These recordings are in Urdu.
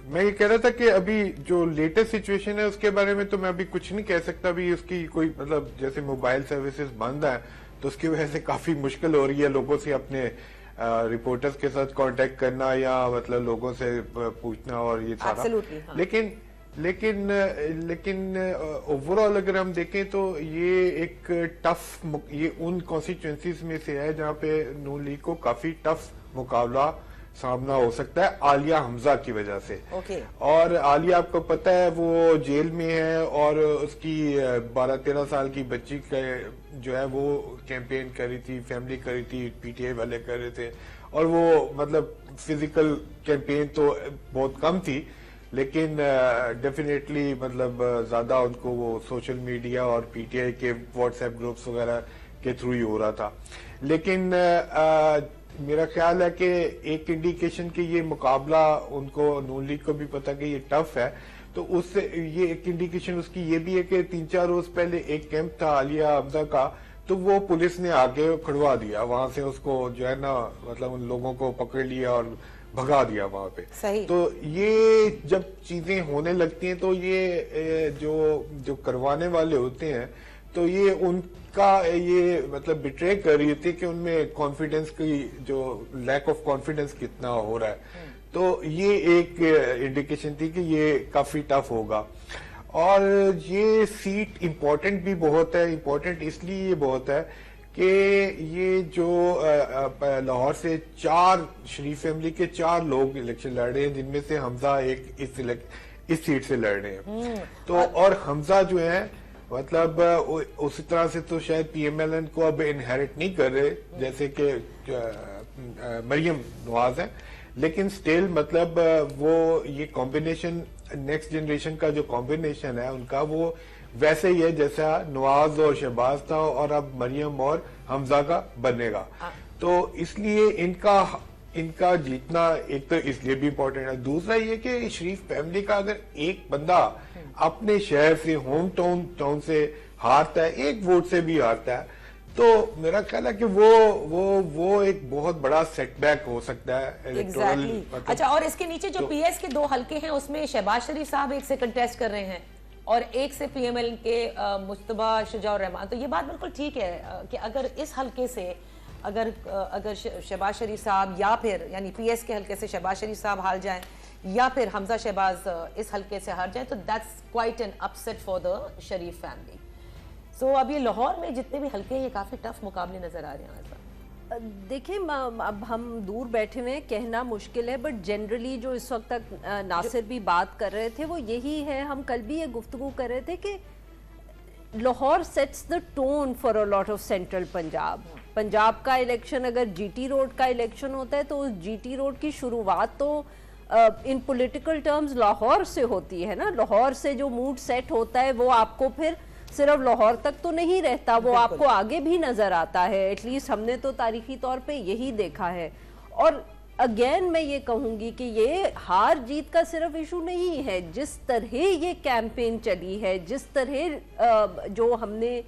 میں یہ کہہ رہا تھا کہ ابھی جو لیٹسٹ سچویشن ہے اس کے بارے میں تو میں ابھی کچھ نہیں کہہ سکتا. ابھی اس کی کوئی مطلب جیسے موبائل سروسز بند ہیں تو اس کی وجہ سے کافی مشکل ہو رہی ہے لوگوں سے اپنے رپورٹرز کے ساتھ کانٹیکٹ کرنا یا مطلب لوگوں سے پوچھنا اور یہ سارا. لیکن اوور آل اگر ہم دیکھیں تو یہ ایک ٹف, یہ ان کانسٹیچوئنسیز میں سے ہے جہاں پہ نون لیگ کو کافی ٹف مقابلہ سامنا ہو سکتا ہے عالیہ حمزہ کی وجہ سے. اور عالیہ آپ کو پتہ ہے وہ جیل میں ہے اور اس کی 12-13 سال کی بچی جو ہے وہ کیمپین کر رہی تھی, فیملی کر رہی تھی, پی ٹی آئی والے کر رہے تھے, اور وہ مطلب فزیکل کیمپین تو بہت کم تھی لیکن ڈیفینیٹلی مطلب زیادہ ان کو وہ سوشل میڈیا اور پی ٹی آئی کے واٹس ایپ گروپس وغیرہ کے تھرو ہی ہو رہا تھا. لیکن میرا خیال ہے کہ ایک انڈیکیشن کہ یہ مقابلہ ان کو نون لیگ کو بھی پتا کہ یہ ٹف ہے, تو اس سے یہ ایک انڈیکیشن اس کی یہ بھی ہے کہ 3-4 روز پہلے ایک کیمپ تھا عالیہ حمزہ کا, تو وہ پولیس نے آگے کھڑوا دیا وہاں سے, اس کو جو ہے نا مطلب ان لوگوں کو پکڑ لیا اور بھگا دیا وہاں پہ. تو یہ جب چیزیں ہونے لگتی ہیں تو یہ جو کروانے والے ہوتے ہیں تو یہ ان کا یہ مطلب بٹرے کر رہی تھی کہ ان میں کانفیڈنس کی جو لیک آف کانفیڈنس کتنا ہو رہا ہے. تو یہ ایک انڈیکیشن تھی کہ یہ کافی ٹف ہوگا. اور یہ سیٹ امپورٹنٹ بھی بہت ہے. امپورٹنٹ اس لیے یہ بہت ہے کہ یہ جو لاہور سے 4 شریف فیملی کے 4 لوگ الیکشن لڑ رہے ہیں, جن میں سے حمزہ ایک اس سیٹ سے لڑ رہے ہیں. تو اور حمزہ جو ہے مطلب اسی طرح سے تو شاید پی ایم ایل این کو اب انہیرٹ نہیں کر رہے جیسے کہ مریم نواز ہے, لیکن سٹیل مطلب وہ یہ کمبینیشن نیکسٹ جنریشن کا جو کمبینیشن ہے ان کا وہ ویسے ہی ہے جیسا نواز اور شہباز تھا اور اب مریم اور حمزہ کا بنے گا. تو اس لیے ان کا جیتنا ایک تو اس لیے بھی امپورٹنٹ ہے. دوسرا یہ کہ شریف فیملی کا اگر ایک بندہ اپنے شہر سے ہوم ٹاؤن سے ہارتا ہے, ایک ووٹ سے بھی ہارتا ہے, تو میرا خیال ہے کہ وہ ایک بہت بڑا سیٹ بیک ہو سکتا ہے. اچھا, اور اس کے نیچے جو پی ایس کے 2 حلقے ہیں اس میں شہباز شریف صاحب ایک سے کنٹیسٹ کر رہے ہیں اور ایک سے پی ایم ایل کے مجتبی شجاع الرحمان. تو یہ بات بالکل ٹھیک ہے کہ اگر اس حلقے سے اگر شہباز شریف صاحب یا پھر یعنی پی ایس کے حلقے سے شہباز شریف صاحب ہار جائیں یا پھر حمزہ شہباز اس حلقے سے ہار جائیں تو that's quite an upset for the Sharif family. So اب یہ لاہور میں جتنے بھی حلقے ہیں یہ کافی ٹف مقابلے نظر آ رہے ہیں. دیکھیں اب ہم دور بیٹھے ہوئے کہنا مشکل ہے, بٹ جنرلی جو اس وقت تک ناصر بھی بات کر رہے تھے وہ یہی ہے. ہم کل بھی یہ گفتگو کر رہے تھے کہ Lahore sets the tone for a lot of central Punjab. Punjab کا الیکشن اگر جی ٹی روڈ کا الیکشن ہوتا ہے تو اس جی ٹی روڈ کی شروعات تو ان پولیٹیکل ٹرمز لاہور سے ہوتی ہے نا. لاہور سے جو موڈ سیٹ ہوتا ہے وہ آپ کو پھر صرف لاہور تک تو نہیں رہتا, وہ آپ کو آگے بھی نظر آتا ہے. ایٹ لیسٹ ہم نے تو تاریخی طور پہ یہی دیکھا ہے. اور اگین میں یہ کہوں گی کہ یہ ہار جیت کا صرف ایشو نہیں ہے, جس طرح یہ کیمپین چلی ہے, جس طرح جو ہم نے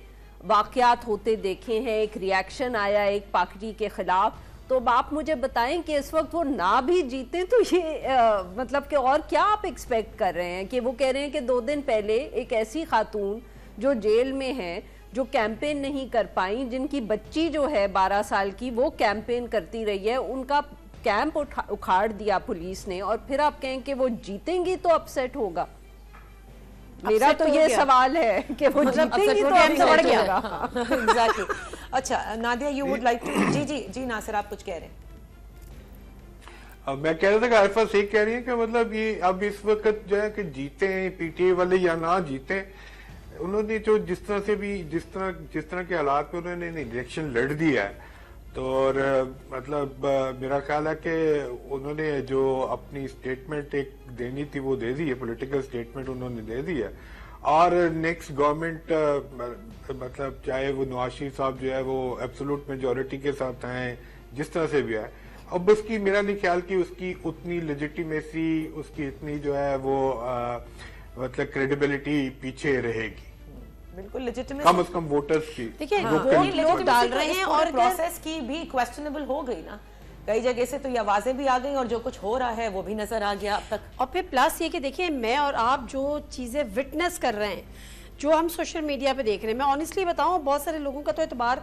واقعات ہوتے دیکھے ہیں, ایک ریاکشن آیا ایک پارٹی کے خلاف, تو آپ مجھے بتائیں کہ اس وقت وہ نہ بھی جیتے تو یہ مطلب کہ اور کیا آپ ایکسپیکٹ کر رہے ہیں. کہ وہ کہہ رہے ہیں کہ 2 دن پہلے ایک ایسی خاتون جو جیل میں ہیں, جو کیمپین نہیں کر پائیں, جن کی بچی جو ہے 12 سال کی وہ کیمپین کرتی رہی ہے, ان کا کیمپ اکھاڑ دیا پولیس نے, اور پھر آپ کہیں کہ وہ جیتیں گی تو اپسیٹ ہوگا. میرا تو یہ سوال ہے کہ وہ جیتیں گی تو اپسیٹ ہوگا. ایگزیکٹلی. اچھا Nadia, you would like to. جی ناصر, آپ کچھ کہہ رہے ہیں. میں کہہ رہا تھا کہ عارفہ صحیح کہہ رہی ہیں کہ مطلب یہ اب اس وقت جو ہے کہ جیتے ہیں پی ٹی آئی والے یا نہ جیتے, انہوں نے جو جس طرح کے حالات میں انہوں نے الیکشن لڑ دیا ہے, تو اور مطلب میرا خیال ہے کہ انہوں نے جو اپنی اسٹیٹمنٹ ایک دینی تھی وہ دے دی ہے, پولیٹیکل اسٹیٹمنٹ انہوں نے دے دی ہے. اور نیکسٹ گورنمنٹ مطلب چاہے وہ نواز شریف صاحب جو ہے وہ ایبسولوٹ میجورٹی کے ساتھ آئیں, جس طرح سے بھی آئے, اب اس کی میرا نہیں خیال کہ اس کی اتنی لیجیٹیمیسی, اس کی اتنی جو ہے وہ مطلب کریڈیبلٹی پیچھے رہے گی. بالکل لیجیٹیمیسی کم از کم ووٹرز کی دیکھیں ووٹ لوگ ڈال رہے ہیں اور پروسیس کی بھی کویسچنیبل ہو گئی نا. کئی جگہ سے تو یہ آوازیں بھی آ گئی اور جو کچھ ہو رہا ہے وہ بھی نظر آ گیا اب تک. اور پھر پلس یہ کہ دیکھیں میں اور آپ جو چیزیں وٹنس کر رہے ہیں جو ہم سوشل میڈیا پہ دیکھ رہے ہیں, میں آنیسٹلی بتاؤں بہت سارے لوگوں کا تو اعتبار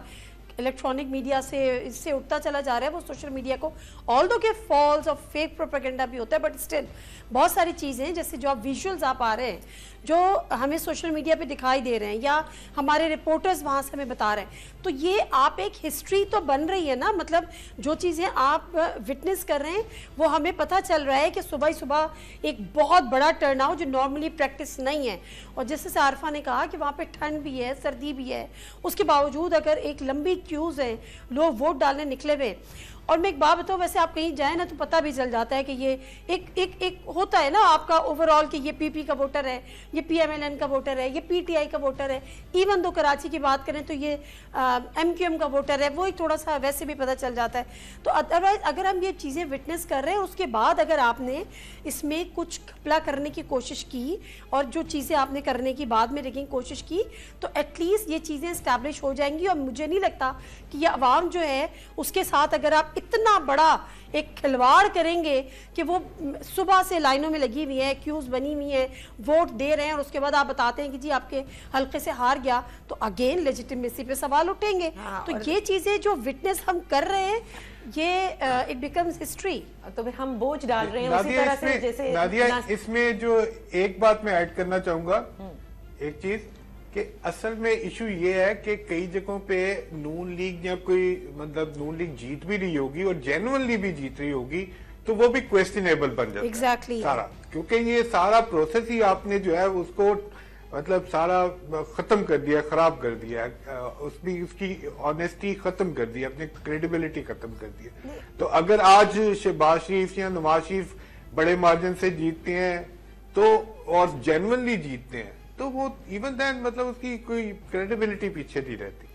الیکٹرانک میڈیا سے اس سے اٹھتا چلا جا رہا ہے, وہ سوشل میڈیا کو although کہ فالس اور فیک پروپیگنڈا بھی ہوتا ہے بٹ اسٹل بہت ساری چیزیں جیسے جو آپ ویژولز آپ آ رہے ہیں جو ہمیں سوشل میڈیا پہ دکھائی دے رہے ہیں یا ہمارے رپورٹرز وہاں سے ہمیں بتا رہے ہیں, تو یہ آپ ایک ہسٹری تو بن رہی ہے نا, مطلب جو چیزیں آپ وٹنس کر رہے ہیں وہ ہمیں پتہ چل رہا ہے کہ صبح ہی صبح ایک بہت بڑا ٹرن آؤٹ جو نارملی پریکٹس نہیں ہے, اور جیسے عارفہ نے کہا کہ وہاں پہ ٹھنڈ بھی ہے سردی بھی ہے, اس کے باوجود اگر ایک لمبی کیوز ہیں لوگ ووٹ ڈالنے نکلے ہوئے. اور میں ایک بات بتاؤں, ویسے آپ کہیں جائیں نا تو پتہ بھی چل جاتا ہے کہ یہ ایک ہوتا ہے نا آپ کا اوور آل کہ یہ پی پی کا ووٹر ہے, یہ پی ایم ایل این کا ووٹر ہے, یہ پی ٹی آئی کا ووٹر ہے, ایون دو کراچی کی بات کریں تو یہ ایم کیو ایم کا ووٹر ہے, وہ ایک تھوڑا سا ویسے بھی پتہ چل جاتا ہے. تو ادروائز اگر ہم یہ چیزیں وٹنس کر رہے ہیں اس کے بعد اگر آپ نے اس میں کچھ گھپلا کرنے کی کوشش کی اور جو چیزیں آپ نے کرنے کی بعد میں لیکن کوشش کی تو ایٹ لیسٹ یہ چیزیں اسٹیبلش ہو جائیں گی. اور مجھے نہیں لگتا کہ یہ عوام جو ہے اس کے ساتھ اگر آپ اتنا بڑا ایک کھلواڑ کریں گے کہ وہ صبح سے لائنوں میں لگی ہوئی ہیں, کیوز بنی ہوئی ہیں, ووٹ دے رہے ہیں اور اس کے بعد آپ بتاتے ہیں کہ جی آپ کے حلقے سے ہار گیا, تو اگین لیجیٹیمیسی پہ سوال اٹھیں گے. تو یہ چیزیں جو وٹنس ہم کر رہے ہیں یہ اٹ بیکمز ہسٹری. تو پھر ہم بوجھ ڈال رہے ہیں اسی طرح سے جیسے نادیہ اس میں جو ایک بات میں ایڈ کرنا چاہوں گا, ایک چیز کہ اصل میں ایشو یہ ہے کہ کئی جگہوں پہ نون لیگ یا کوئی مطلب نون لیگ جیت بھی رہی ہوگی اور جینوئنلی بھی جیت رہی ہوگی تو وہ بھی کویسچنیبل بن جاتا ہے سارا, کیونکہ یہ سارا پروسیس ہی آپ نے جو ہے اس کو مطلب سارا ختم کر دیا, خراب کر دیا, اس کی آنیسٹی ختم کر دی, اپنی کریڈیبلٹی ختم کر دی. تو اگر آج شہباز شریف یا نواز شریف بڑے مارجن سے جیتتے ہیں تو اور جینوئنلی جیتتے ہیں تو وہ ایون دین مطلب اس کی کوئی کریڈیبلٹی پیچھے نہیں رہتی.